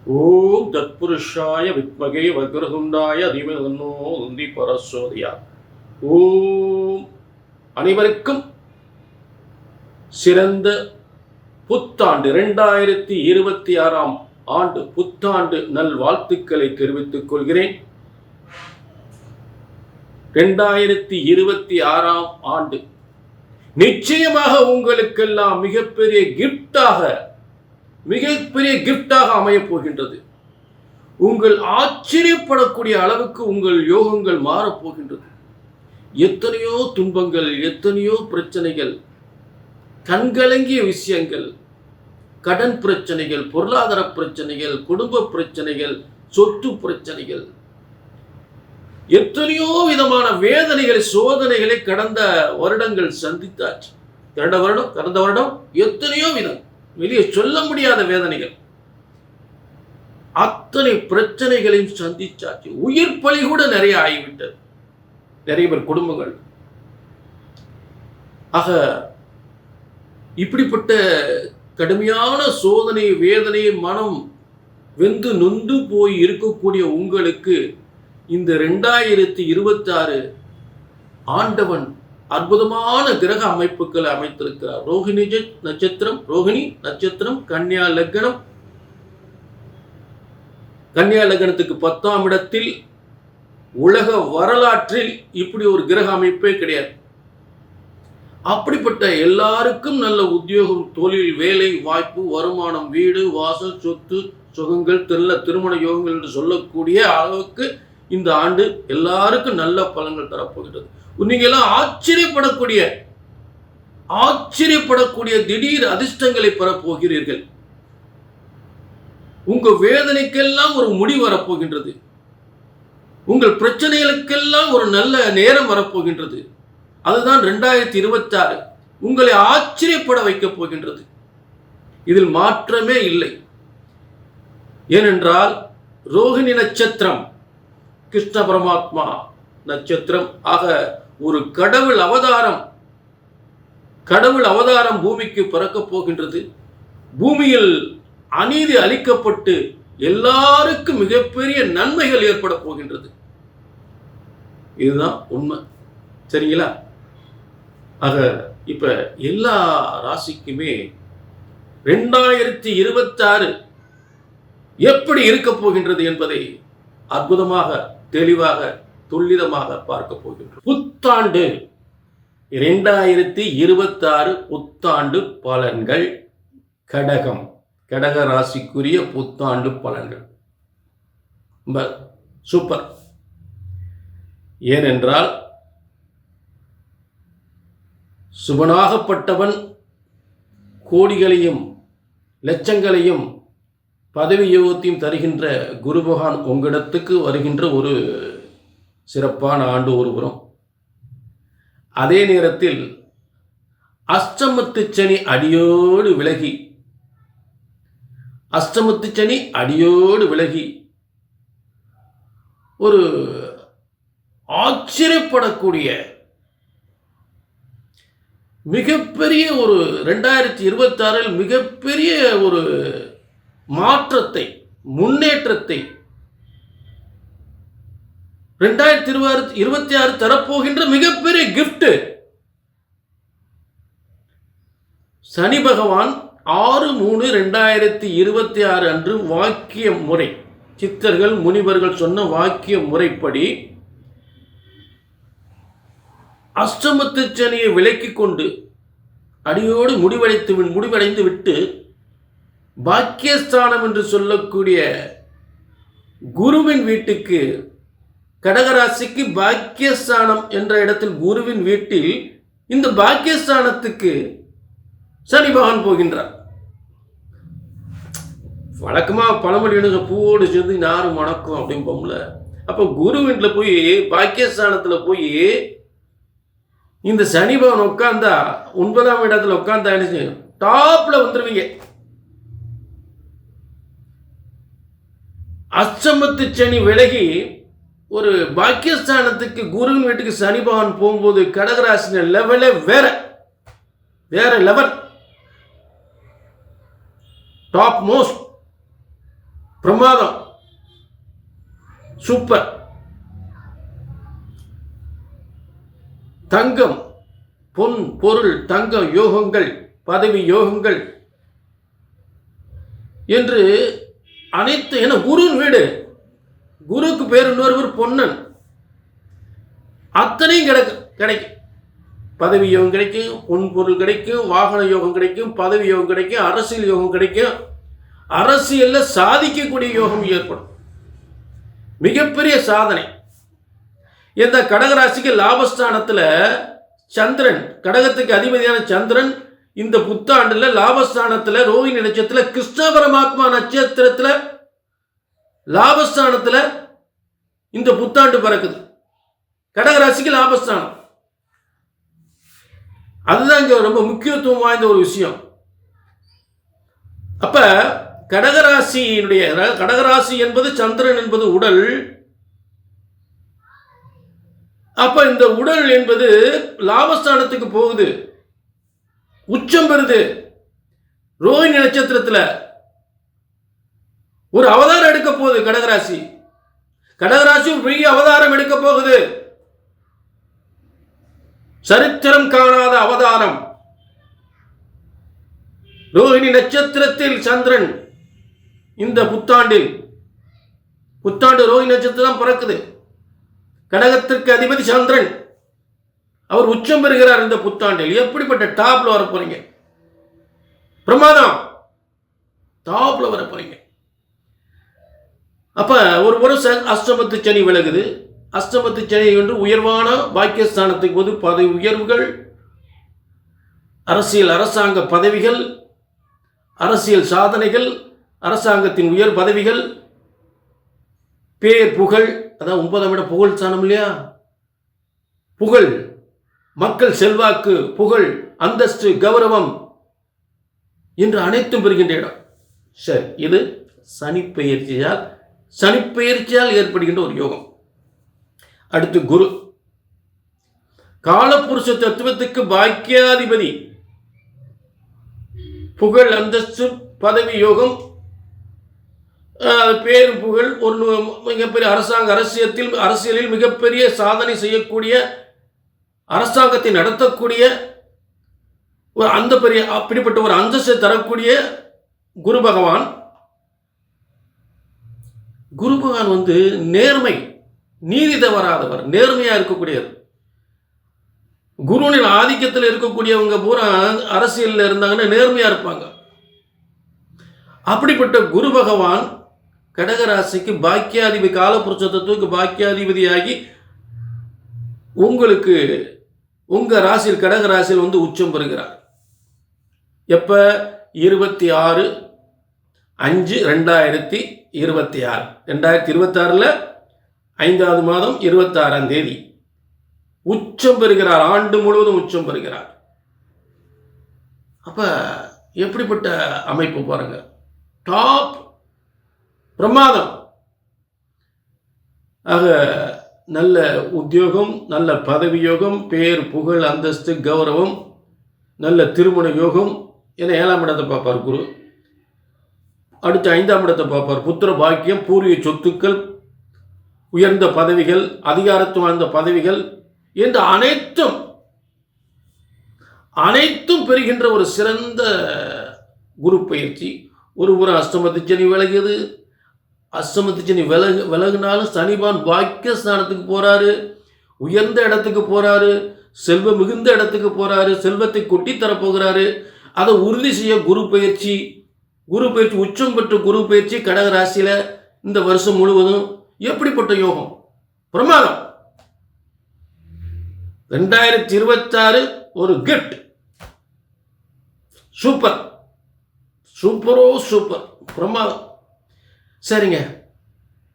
ஓம் தத்புருஷாய வித்மகே வக்ரதுண்டாய தீமஹி தந்தி பரசோதயா. ஓம் அனைவருக்கும் சிறந்த புத்தாண்டு 2026 ஆண்டு புத்தாண்டு நல்வாழ்த்துக்களை தெரிவித்துக் கொள்கிறேன். 2026 ஆண்டு நிச்சயமாக உங்களுக்கெல்லாம் மிகப்பெரிய கிஃப்டாக அமையப் போகின்றது. உங்கள் ஆச்சரியப்படக்கூடிய அளவுக்கு உங்கள் யோகங்கள் மாறப்போகின்றது. எத்தனையோ துன்பங்கள், எத்தனையோ பிரச்சனைகள், கண்கலங்கிய விஷயங்கள், கடன் பிரச்சனைகள், பொருளாதார பிரச்சனைகள், குடும்ப பிரச்சனைகள், சொத்து பிரச்சனைகள், எத்தனையோ விதமான வேதனைகள், சோதனைகளை கடந்த வருடங்கள் சந்தித்தாச்சு. கடந்த வருடம் எத்தனையோ விதம், வெளியே சொல்ல முடியாத வேதனைகள், அத்தனை பிரச்சனைகளையும் சந்திச்சாச்சு. உயிர் பலி கூட நிறைய ஆகிவிட்டது நிறைய பேர் குடும்பங்கள். ஆக இப்படிப்பட்ட கடுமையான சோதனை, வேதனை, மனம் வெந்து நொந்து போய் இருக்கக்கூடிய உங்களுக்கு இந்த 2026 ஆண்டவன் அற்புதமான கிரக அமைப்புகளை அமைத்திருக்கிறார். ரோஹிணி நட்சத்திரம், கன்னியா லக்னத்துக்கு 10ஆம் இடத்தில். உலக வரலாற்றில் இப்படி ஒரு கிரக அமைப்பே கிடையாது. அப்படிப்பட்ட எல்லாருக்கும் நல்ல உத்தியோகம், தொழில், வேலை வாய்ப்பு, வருமானம், வீடு வாசல், சொத்து சுகங்கள், திருமண யோகங்கள் என்று சொல்லக்கூடிய அளவுக்கு இந்த ஆண்டு எல்லாருக்கும் நல்ல பலன்கள் தரப்போகிறது. நீங்க எல்லாம் ஆச்சரியப்படக்கூடிய திடீர் அதிர்ஷ்டங்களை பெறப்போகிறீர்கள். உங்க வேதனைக்கெல்லாம் ஒரு முடிவு வரப்போகின்றது. உங்கள் பிரச்சனைகளுக்கெல்லாம் ஒரு நல்ல நேரம் வரப்போகின்றது. அதுதான் 2026 உங்களை ஆச்சரியப்பட வைக்கப் போகின்றது. இதில் மாற்றமே இல்லை. ஏனென்றால் ரோஹிணி நட்சத்திரம் கிருஷ்ண பரமாத்மா நட்சத்திரம். ஆக ஒரு கடவுள் அவதாரம் பூமிக்கு பிறக்கப் போகின்றது. பூமியில் அநீதி அளிக்கப்பட்டு எல்லாருக்கும் மிகப்பெரிய நன்மைகள் ஏற்பட போகின்றது. இதுதான் உண்மை. சரிங்களா? ஆக இப்ப எல்லா ராசிக்குமே 2026 எப்படி இருக்க போகின்றது என்பதை அற்புதமாக, தெளிவாக, துல்லிதமாக பார்க்க போகின்றோம். புத்தாண்டு 2026 புத்தாண்டு பலன்கள். கடக ராசிக்குரிய புத்தாண்டு பலன்கள் சூப்பர். ஏனென்றால் சுபனாகப்பட்டவன் கோடிகளையும் லட்சங்களையும் பதவி யோகத்தையும் தருகின்ற குரு பகவான் உங்களிடத்துக்கு வருகின்ற ஒரு சிறப்பான ஆண்டு ஒருபுறம். அதே நேரத்தில் அஷ்டமத்து சனி அடியோடு விலகி ஒரு ஆச்சரியப்படக்கூடிய மிகப்பெரிய ஒரு 2026 மிகப்பெரிய ஒரு மாற்றத்தை, முன்னேற்றத்தை 2026 தரப்போகின்ற மிகப்பெரிய கிஃப்ட். சனி பகவான் 6/3/2026 அன்று வாக்கிய முறை, சித்தர்கள் முனிவர்கள் சொன்ன வாக்கிய முறைப்படி அஷ்டமத்து சனியை விலக்கிக் கொண்டு அடியோடு முடிவடைந்து விட்டு பாக்கியஸ்தானம் என்று சொல்லக்கூடிய குருவின் வீட்டுக்கு, கடகராசிக்கு பாக்கியஸ்தானம் என்ற இடத்தில் குருவின் வீட்டில் இந்த பாக்கியஸ்தானத்துக்கு சனி பகவான் போகின்றார். வழக்கமா பழமொழி பூவோடு சேர்ந்து நாறு மணக்கும் அப்படிம்போம்ல. அப்ப குரு வீட்டில் போய் பாக்கியஸ்தானத்துல போய் இந்த சனி பகவான் உட்கார்ந்தா 9ஆம் இடத்துல உட்கார்ந்தா டாப்ல வந்துருவீங்க. அஷ்டமத்து சனி விலகி ஒரு பாக்கியஸ்தானத்துக்கு குருவின் வீட்டுக்கு சனி பகவான் போகும்போது கடகராசின லெவலே வேற லெவல். டாப் மோஸ்ட் பிரமாதம், சூப்பர். தங்கம், பொன், பொருள், தங்க யோகங்கள், பதவி யோகங்கள் என்று அனைத்து, என குருவின் வீடு, குருக்கு பேர் இன்னொருவர் பொன்னன், அத்தனையும் கிடைக்கும். பதவி யோகம் கிடைக்கும், பொன் பொருள் கிடைக்கும், வாகன யோகம் கிடைக்கும், பதவி யோகம் கிடைக்கும், அரசியல் யோகம் கிடைக்கும், அரசியல்ல சாதிக்கக்கூடிய யோகம் ஏற்படும். மிகப்பெரிய சாதனை. இந்த கடகராசிக்கு லாபஸ்தானத்துல சந்திரன், கடகத்துக்கு அதிபதியான சந்திரன் இந்த புத்தாண்டுல லாபஸ்தானத்துல ரோஹிணி நட்சத்திரத்துல கிருஷ்ண பரமாத்மா நட்சத்திரத்துல லாபஸ்தானத்துல இந்த புத்தாண்டு பிறக்குது. கடகராசிக்கு லாபஸ்தானம், அதுதான் இங்க ரொம்ப முக்கியத்துவம் வாய்ந்த ஒரு விஷயம். அப்ப கடகராசியினுடைய, கடகராசி என்பது சந்திரன் என்பது உடல். அப்ப இந்த உடல் என்பது லாபஸ்தானத்துக்கு போகுது, உச்சம் பெறுது. ரோஹிணி நட்சத்திரத்துல ஒரு அவதாரம் எடுக்க போகுது கடகராசி. கடகராசி பெரிய அவதாரம் எடுக்க போகுது, சரித்திரம் காணாத அவதாரம். ரோஹிணி நட்சத்திரத்தில் சந்திரன் இந்த புத்தாண்டில், புத்தாண்டு ரோஹிணி நட்சத்திரம் பிறக்குது. கடகத்திற்கு அதிபதி சந்திரன், அவர் உச்சம் பெறுகிறார் இந்த புத்தாண்டில். எப்படிப்பட்ட டாப்ல வர போறீங்க, பிரமாதம், டாப்ல வர போறீங்க. அப்ப ஒரு வருஷம் அஷ்டமத்து சனி விலகுது. அஷ்டமத்து சனி என்று உயர்வான பாக்கியஸ்தானத்துக்கு போது பதவி உயர்வுகள், அரசியல் அரசாங்க பதவிகள், அரசியல் சாதனைகள், அரசாங்கத்தின் உயர் பதவிகள், பேர் புகழ், அதான் 9ஆம் இடம் புகழ் ஸ்தானம் இல்லையா, புகழ், மக்கள் செல்வாக்கு, புகழ், அந்தஸ்து, கௌரவம் என்று அனைத்தும் பெறுகின்ற இடம். சரி, இது சனிப்பெயர்ச்சியால் ஏற்படுகின்ற ஒரு யோகம். அடுத்து குரு, காலபுருஷ தத்துவத்துக்கு பாக்கியாதிபதி, புகழ், அந்தஸ்து, பதவி யோகம், பேர் புகழ், ஒரு மிகப்பெரிய அரசாங்க, அரசியலில் மிகப்பெரிய சாதனை செய்யக்கூடிய, அரசாங்கத்தை நடத்தக்கூடிய ஒரு அந்த பெரிய அப்படிப்பட்ட ஒரு அந்தஸ்தை தரக்கூடிய குரு பகவான். குரு பகவான் வந்து நேர்மை, நீதி தவறாதவர், நேர்மையா இருக்கக்கூடியவர். குருவின் ஆதிக்கத்தில் இருக்கக்கூடியவங்க பூரா அரசியலில் இருந்தாங்கன்னா நேர்மையா இருப்பாங்க. அப்படிப்பட்ட குரு பகவான் கடகராசிக்கு பாக்கியாதிபதி, காலபுருஷ தத்துவத்துக்கு பாக்கியாதிபதியாகி உங்களுக்கு உங்க ராசியில், கடக ராசியில் வந்து உச்சம் பெறுகிறார். எப்ப? 26/5/2026. 2026 5வது மாதம் 26ஆம் தேதி உச்சம் பெறுகிறார். ஆண்டு முழுவதும் உச்சம் பெறுகிறார். அப்ப எப்படிப்பட்ட அமைப்பு பாருங்க, டாப், பிரமாதம். ஆக நல்ல உத்தியோகம், நல்ல பதவி யோகம், பேர் புகழ், அந்தஸ்து, கௌரவம், நல்ல திருமண யோகம் என 7ஆம் இடத்தை பார்ப்பார் குரு. அடுத்து 5ஆம் இடத்தை பார்ப்பார். புத்திர பாக்கியம், பூர்வீக சொத்துக்கள், உயர்ந்த பதவிகள், அதிகாரத்துவம் வாய்ந்த பதவிகள் என்று அனைத்தும் பெறுகின்ற ஒரு சிறந்த குரு பயிற்சி. ஒரு புறம் அஷ்டமத்து சனி விலகியது. அஷ்டமத்து சனி விலகினாலும் சனிபான் பாக்கியஸ்தானத்துக்கு போறாரு, உயர்ந்த இடத்துக்கு போறாரு, செல்வ மிகுந்த இடத்துக்கு போறாரு, செல்வத்தை கொட்டி தரப்போகிறாரு. அதை உறுதி செய்ய குரு பயிற்சி உச்சம் பெற்ற குரு பயிற்சி கடக ராசியில இந்த வருஷம் முழுவதும். எப்படிப்பட்ட யோகம், பிரமாதம். 2026 ஒரு கிஃப்ட். சூப்பர், சூப்பரோ சூப்பர், பிரமாதம். சரிங்க,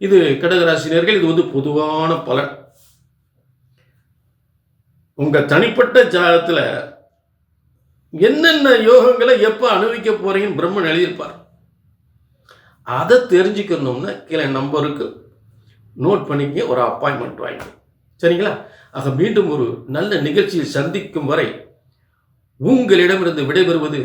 இது கடகராசினியர்கள். இது வந்து பொதுவான பலன். உங்க தனிப்பட்ட ஜாதகத்தில் என்னென்ன யோகங்களை எப்ப அனுபவிக்க போறீங்கன்னு பிரம்மன் எழுதியிருப்பார். அதை தெரிஞ்சுக்கணும்னா கீழே நம்பருக்கு நோட் பண்ணிக்க, ஒரு அப்பாயின்மெண்ட் வாங்க. சரிங்களா? ஆக மீண்டும் ஒரு நல்ல நிகழ்ச்சியில் சந்திக்கும் வரை உங்களிடமிருந்து விடைபெறுவது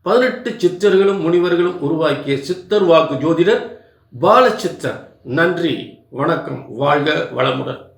18 சித்தர்களும் முனிவர்களும் உருவாக்கிய சித்தர் வாக்கு ஜோதிடர் பாலச்சித்தன். நன்றி, வணக்கம், வாழ்க வளமுடன்.